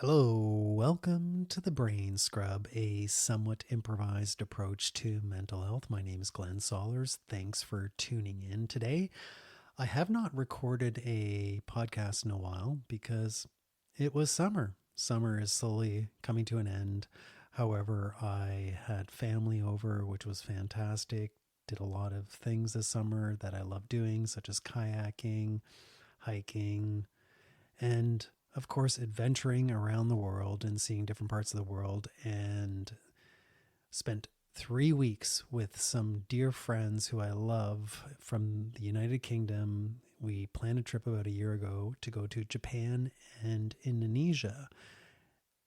Hello, welcome to the Brain Scrub, a somewhat improvised approach to mental health. My name is Glenn Sollers. Thanks for tuning in today. I have not recorded a podcast in a while because it was summer. Summer is slowly coming to an end. However, I had family over, which was fantastic. Did a lot of things this summer that I love doing, such as kayaking, hiking, and of course, adventuring around the world and seeing different parts of the world, and spent 3 weeks with some dear friends who I love from the United Kingdom. We planned a trip about a year ago to go to Japan and Indonesia.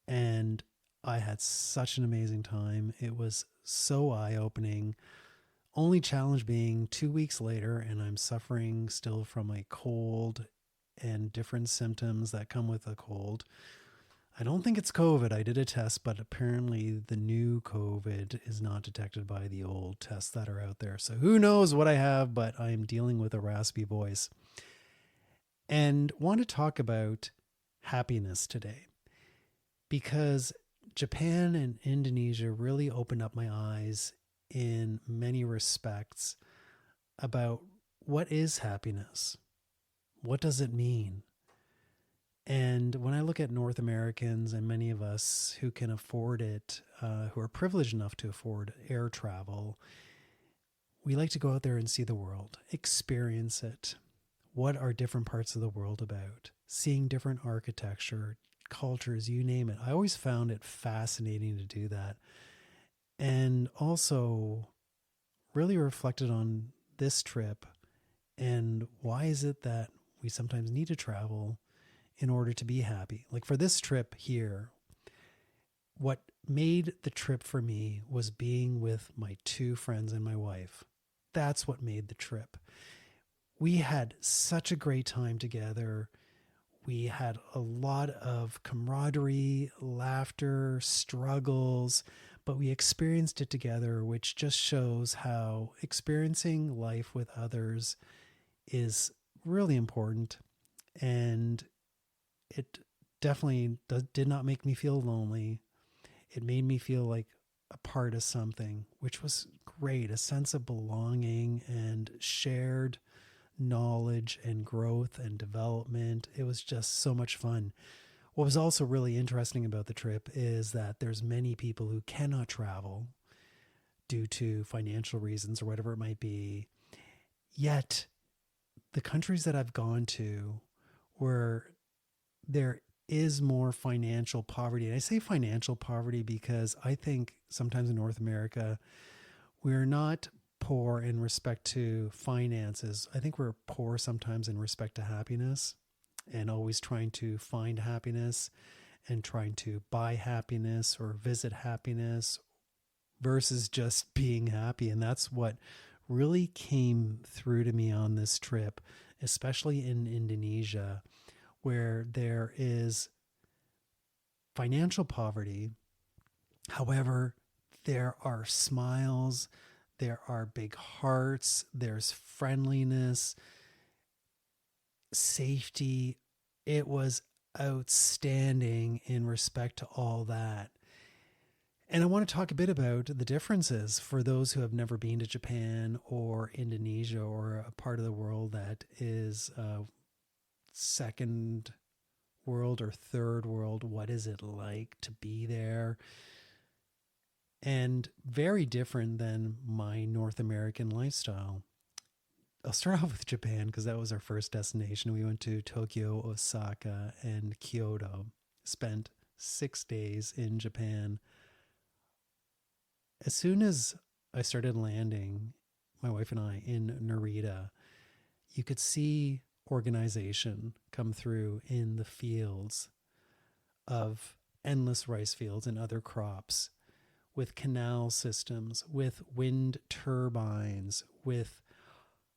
And I had such an amazing time. It was so eye opening. Only challenge being 2 weeks later, and I'm suffering still from a cold and different symptoms that come with a cold. I don't think it's COVID. I did a test, but apparently the new COVID is not detected by the old tests that are out there. So who knows what I have, but I'm dealing with a raspy voice. And want to talk about happiness today because Japan and Indonesia really opened up my eyes in many respects about what is happiness. What does it mean? And when I look at North Americans and many of us who can afford it, who are privileged enough to afford air travel, we like to go out there and see the world, experience it. What are different parts of the world about? Seeing different architecture, cultures, you name it. I always found it fascinating to do that. And also really reflected on this trip and why is it that we sometimes need to travel in order to be happy. Like for this trip here, what made the trip for me was being with my two friends and my wife. That's what made the trip. We had such a great time together. We had a lot of camaraderie, laughter, struggles, but we experienced it together, which just shows how experiencing life with others is really important. And it definitely did not make me feel lonely. It made me feel like a part of something, which was great, a sense of belonging and shared knowledge and growth and development. It was just so much fun. What was also really interesting about the trip is that there's many people who cannot travel due to financial reasons or whatever it might be. Yet the countries that I've gone to where there is more financial poverty, and I say financial poverty because I think sometimes in North America, we're not poor in respect to finances. I think we're poor sometimes in respect to happiness and always trying to find happiness and trying to buy happiness or visit happiness versus just being happy. And that's what really came through to me on this trip, especially in Indonesia, where there is financial poverty. However, there are smiles, there are big hearts, there's friendliness, safety. It was outstanding in respect to all that. And I want to talk a bit about the differences for those who have never been to Japan or Indonesia or a part of the world that is second world or third world. What is it like to be there? And very different than my North American lifestyle. I'll start off with Japan because that was our first destination. We went to Tokyo, Osaka, and Kyoto. Spent 6 days in Japan. As soon as I started landing, my wife and I, in Narita, you could see organization come through in the fields of endless rice fields and other crops, with canal systems, with wind turbines, with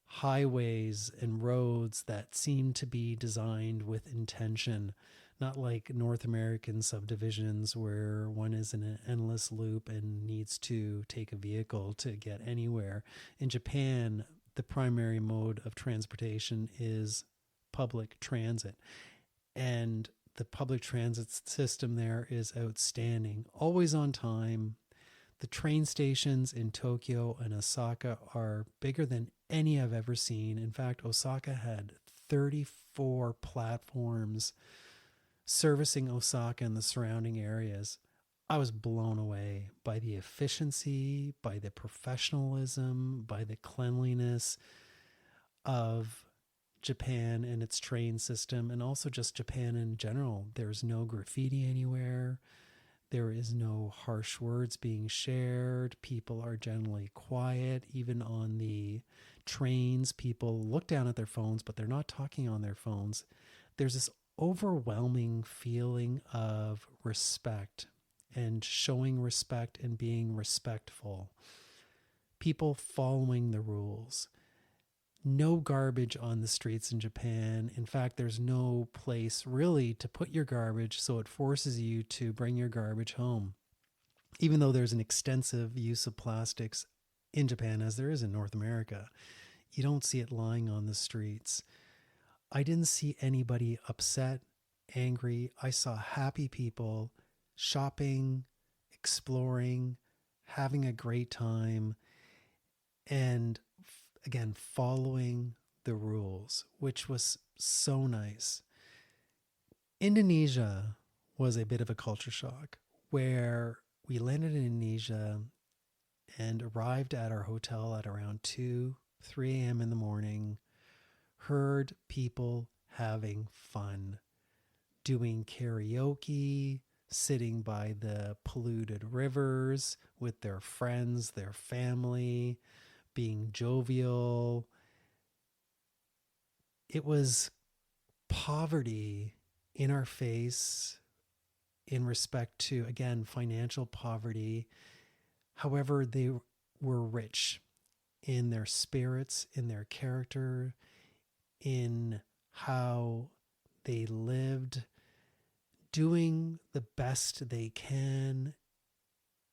highways and roads that seem to be designed with intention, not like North American subdivisions where one is in an endless loop and needs to take a vehicle to get anywhere. In Japan, the primary mode of transportation is public transit. And the public transit system there is outstanding, always on time. The train stations in Tokyo and Osaka are bigger than any I've ever seen. In fact, Osaka had 34 platforms servicing Osaka and the surrounding areas. I was blown away by the efficiency, by the professionalism, by the cleanliness of Japan and its train system, and also just Japan in general. There's no graffiti anywhere. There is no harsh words being shared. People are generally quiet. Even on the trains, people look down at their phones, but they're not talking on their phones. There's this overwhelming feeling of respect and showing respect and being respectful. People following the rules. No garbage on the streets in Japan. In fact, there's no place really to put your garbage, so it forces you to bring your garbage home. Even though there's an extensive use of plastics in Japan, as there is in North America, you don't see it lying on the streets. I didn't see anybody upset, angry. I saw happy people shopping, exploring, having a great time, and again, following the rules, which was so nice. Indonesia was a bit of a culture shock, where we landed in Indonesia and arrived at our hotel at around 2, 3 a.m. in the morning, heard people having fun, doing karaoke, sitting by the polluted rivers with their friends, their family, being jovial. It was poverty in our face in respect to, again, financial poverty. However, they were rich in their spirits, in their character, in how they lived, doing the best they can.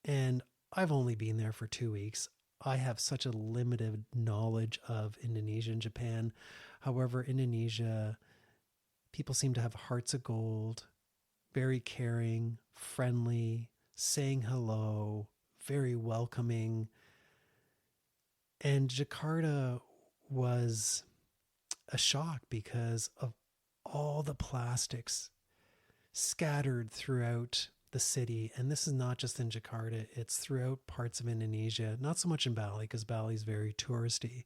And I've only been there for 2 weeks. I have such a limited knowledge of Indonesia and Japan. However, Indonesia, people seem to have hearts of gold, very caring, friendly, saying hello, very welcoming. And Jakarta was a shock because of all the plastics scattered throughout the city. And this is not just in Jakarta, it's throughout parts of Indonesia, not so much in Bali because Bali is very touristy,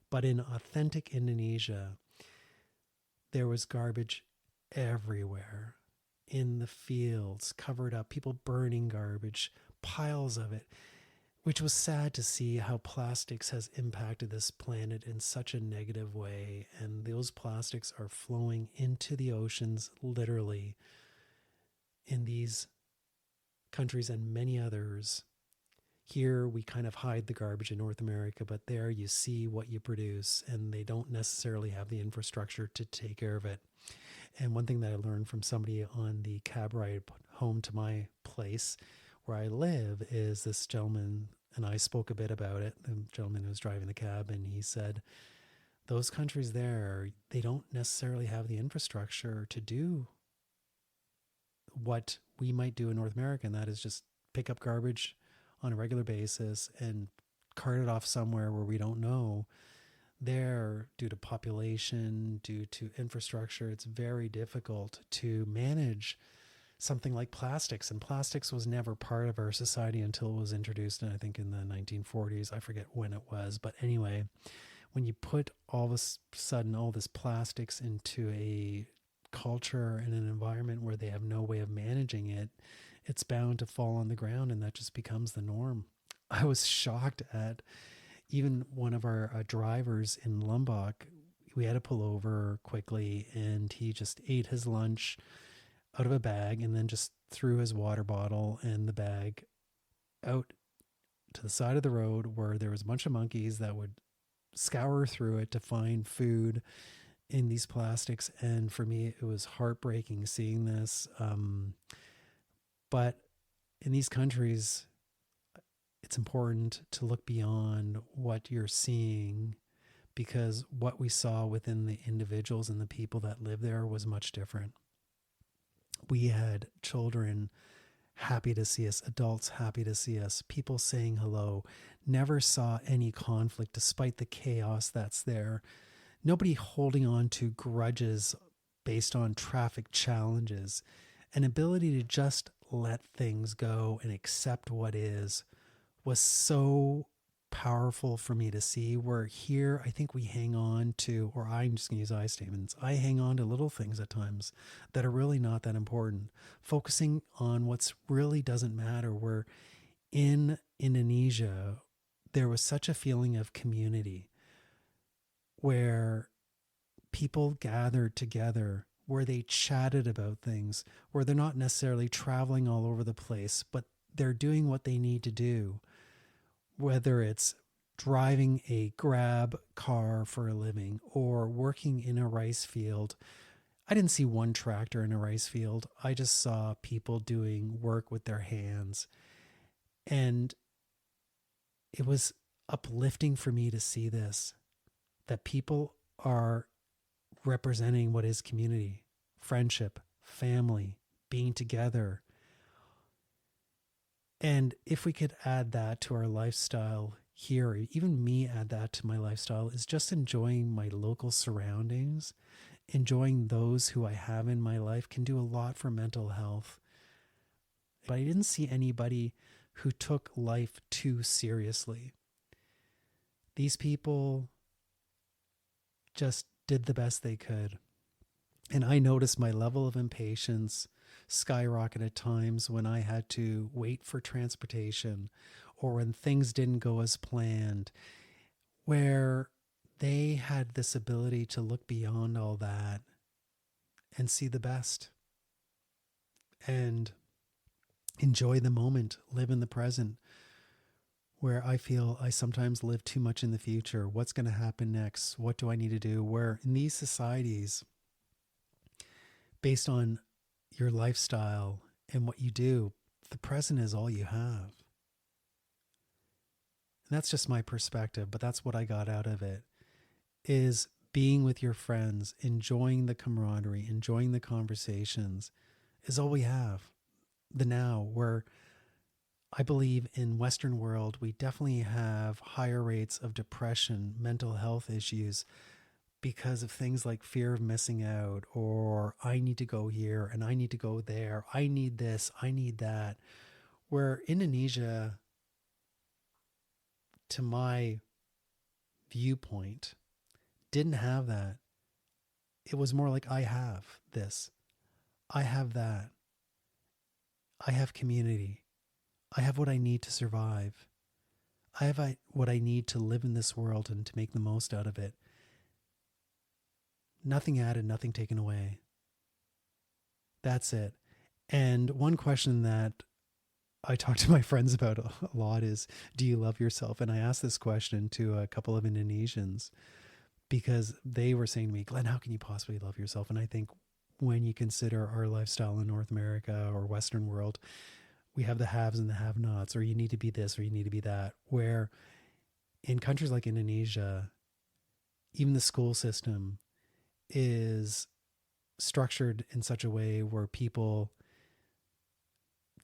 but in authentic Indonesia, there was garbage everywhere, in the fields, covered up, people burning garbage, piles of it, which was sad to see how plastics has impacted this planet in such a negative way. And those plastics are flowing into the oceans, literally, in these countries and many others. Here we kind of hide the garbage in North America, but there you see what you produce, and they don't necessarily have the infrastructure to take care of it. And one thing that I learned from somebody on the cab ride home to my place where I live is this gentleman, and I spoke a bit about it, the gentleman who was driving the cab, and he said, those countries there, they don't necessarily have the infrastructure to do what we might do in North America, and that is just pick up garbage on a regular basis and cart it off somewhere where we don't know. There, due to population, due to infrastructure, it's very difficult to manage something like plastics. And plastics was never part of our society until it was introduced, I think in the 1940s. I forget when it was. But anyway, when you put all of a sudden all this plastics into a culture and an environment where they have no way of managing it, it's bound to fall on the ground, and that just becomes the norm. I was shocked at even one of our drivers in Lombok. We had to pull over quickly, and he just ate his lunch out of a bag and then just threw his water bottle and the bag out to the side of the road where there was a bunch of monkeys that would scour through it to find food in these plastics. And for me, it was heartbreaking seeing this. But in these countries, it's important to look beyond what you're seeing, because what we saw within the individuals and the people that live there was much different. We had children happy to see us, adults happy to see us, people saying hello, never saw any conflict despite the chaos that's there. Nobody holding on to grudges based on traffic challenges. An ability to just let things go and accept what is was so powerful for me to see. Where here, I think we hang on to, or I'm just going to use I statements, I hang on to little things at times that are really not that important, focusing on what's really doesn't matter. Where in Indonesia, there was such a feeling of community where people gathered together, where they chatted about things, where they're not necessarily traveling all over the place, but they're doing what they need to do, whether it's driving a grab car for a living or working in a rice field. I didn't see one tractor in a rice field. I just saw people doing work with their hands. And it was uplifting for me to see this, that people are representing what is community, friendship, family, being together. And if we could add that to our lifestyle here, even me add that to my lifestyle, is just enjoying my local surroundings, enjoying those who I have in my life, can do a lot for mental health. But I didn't see anybody who took life too seriously. These people just did the best they could. And I noticed my level of impatience skyrocket at times when I had to wait for transportation or when things didn't go as planned, where they had this ability to look beyond all that and see the best and enjoy the moment, live in the present, where I feel I sometimes live too much in the future. What's going to happen next? What do I need to do? Where in these societies, based on your lifestyle and what you do, the present is all you have. And that's just my perspective, but that's what I got out of it, is being with your friends, enjoying the camaraderie, enjoying the conversations is all we have. The now, where I believe in Western world, we definitely have higher rates of depression, mental health issues, because of things like fear of missing out, or I need to go here and I need to go there. I need this, I need that. Where Indonesia, to my viewpoint, didn't have that. It was more like, I have this, I have that, I have community, I have what I need to survive, I have what I need to live in this world and to make the most out of it. Nothing added, nothing taken away. That's it. And one question that I talk to my friends about a lot is, do you love yourself? And I asked this question to a couple of Indonesians because they were saying to me, Glenn, how can you possibly love yourself? And I think when you consider our lifestyle in North America or Western world, we have the haves and the have-nots, or you need to be this or you need to be that, where in countries like Indonesia, even the school system is structured in such a way where people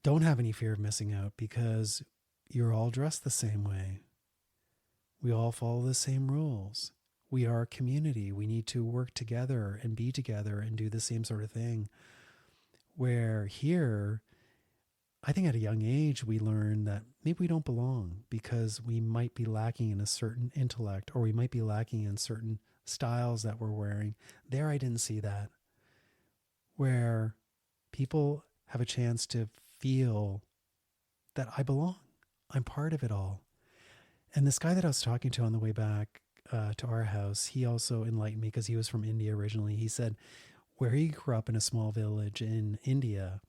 don't have any fear of missing out because you're all dressed the same way. We all follow the same rules. We are a community. We need to work together and be together and do the same sort of thing. Where here, I think at a young age, we learn that maybe we don't belong because we might be lacking in a certain intellect, or we might be lacking in certain styles that we're wearing. There, I didn't see that. Where people have a chance to feel that I belong. I'm part of it all. And this guy that I was talking to on the way back to our house, he also enlightened me because he was from India originally. He said where he grew up in a small village in India,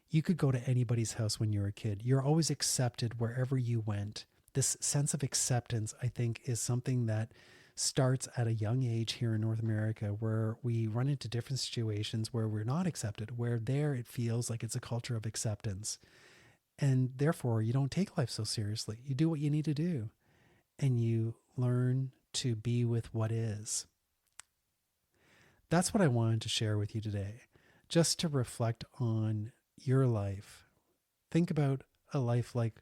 you could go to anybody's house when you're a kid. You're always accepted wherever you went. This sense of acceptance, I think, is something that starts at a young age here in North America, where we run into different situations where we're not accepted, where there it feels like it's a culture of acceptance. And therefore, you don't take life so seriously. You do what you need to do, and you learn to be with what is. That's what I wanted to share with you today. just to reflect on your life. Think about a life like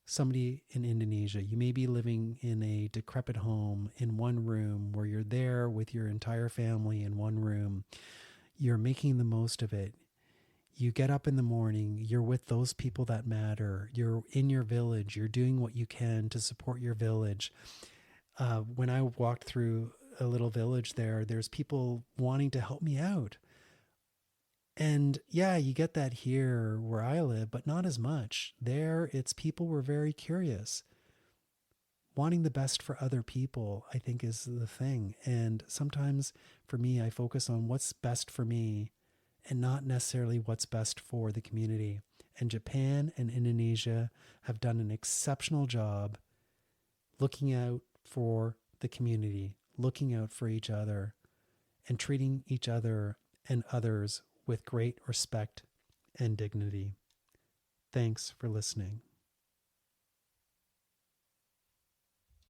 somebody in Indonesia. You may be living in a decrepit home in one room where you're there with your entire family in one room. You're making the most of it. You get up in the morning, you're with those people that matter. You're in your village, you're doing what you can to support your village. When I walked through a little village there, there's people wanting to help me out. And yeah, you get that here where I live, but not as much. There, it's people were very curious. Wanting the best for other people, I think, is the thing. And sometimes for me, I focus on what's best for me and not necessarily what's best for the community. And Japan and Indonesia have done an exceptional job looking out for the community, looking out for each other, and treating each other and others with great respect and dignity. Thanks for listening.